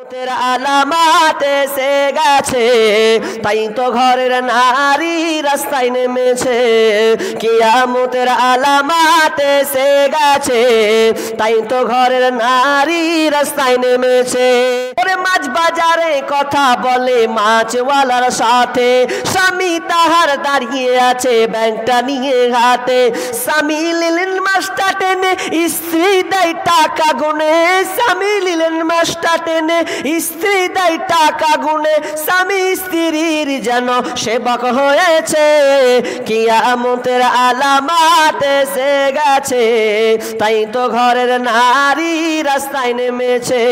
কিয়ামতের আলামাত এসে গেছে, তাই তো ঘরের নারী রাস্তায় নেমেছে। কিয়ামতের আলামাত এসে গেছে, তাই তো ঘরের নারী রাস্তায় নেমেছে। ওরে মাছ বাজারে কথা বলে মাছওয়ালার সাথে, স্বামী তাহার দাঁড়িয়ে আছে ব্যাংকটা নিয়ে হাতে। স্বামী নিলেন মাছটা টেনে, স্ত্রী দেয় টাকা গুনে। স্বামী নিলেন মাছটা টেনে, স্ত্রী দেয় টাকা গুনে। স্বামী স্ত্রীর যেন সেবক হয়েছে। কিয়ামতের আলামাত এসে গেছে, তাই তো ঘরের নারী রাস্তায় নেমেছে।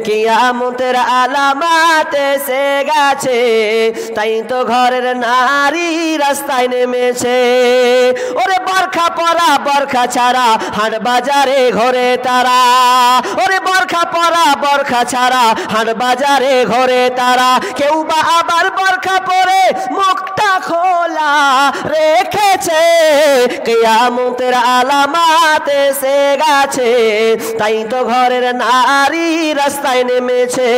কিয়ামতের আলামাত এসে গেছে, তাই তো ঘরের নারী রাস্তায় নেমেছে। ওরে বরখা পরা বরখা ছাড়া হাট বাজারে ঘরে তারা। ওরে বরখা পরা বরখা ছাড়া হাট বাজারে ঘরে তারা। কেউ বা আবার বরখা পরে মুখটা খোলা রেখেছে। কিয়ামতের আলামাত এসে গেছে, তাই তো ঘরের নারী রাস্তায় নেমেছে।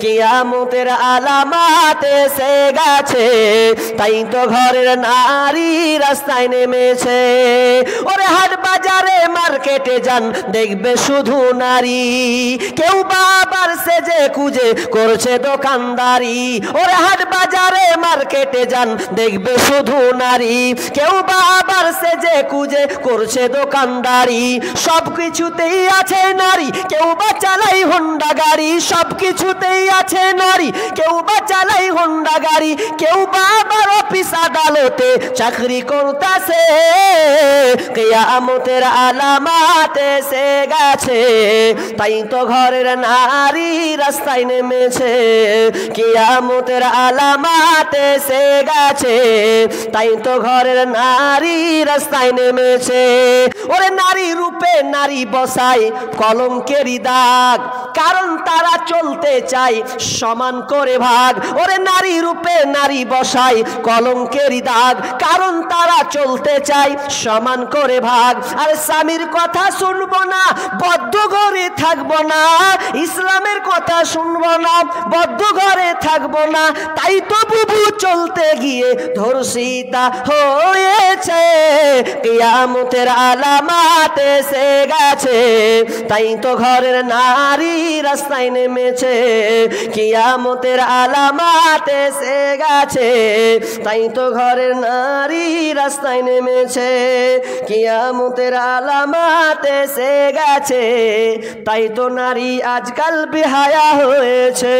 কিয়ামতের আলামাত এসে গেছে, তাই তো ঘরের নারী রাস্তায় নেমেছে। ওরে হাট বাজারে মার্কেটে যান দেখবে শুধু নারী, কেউ বাবার সেজে কুজে করছে দোকানদারি। ওরে হাট বাজারে মার্কেটে যান দেখবে শুধু নারী, কেউ বাবার সেজে কুজে করছে দোকানদারি। সব কিছুতেই আছে নারী, কেউ বা চালাই হোন্ডা গাড়ি। সব কিছুতেই আছে নারী, কেউ বা চালাই হোন্ডা গাড়ি। কেউ বা আবার অফিস আদালতে চাকরি করতেছে। কিয়ামতের আলামাত এসে গেছে, তাই তো ঘরের নারী রাস্তায় নেমেছে। কিয়ামতের আলামাত এসে গেছে, তাই তো ঘরের নারী রাস্তায় নেমেছে। ওরে নারী রূপে নারী বসায় কলঙ্কেরই দাগ, কারণ তারা চলতে চায় সমান করে ভাগ। ওরে নারী রূপে নারী বসায় কলঙ্কেরই দাগ, কারণ তারা চলতে চায় সমান করে ভাগ। আর স্বামীর কথা শুনবো না, বদ্ধ ঘরে থাকবো না। ইসলামের কথা শুনবো না, বদ্ধ ঘরে থাকবো না। তাই তো বুবু চলতে গিয়ে ধর্ষিতা হয়েছে। কিয়ামতের আলামাত এসে গেছে, তাই তো ঘরের নারী রাস্তায় নেমেছে। কিয়ামতের আলামাত এসে গেছে, তাই তো ঘরের নারী রাস্তায় নেমেছে। কিয়ামতের আলামাত এসে গেছে, তাই তো নারী আজকাল বেহায়া হয়েছে।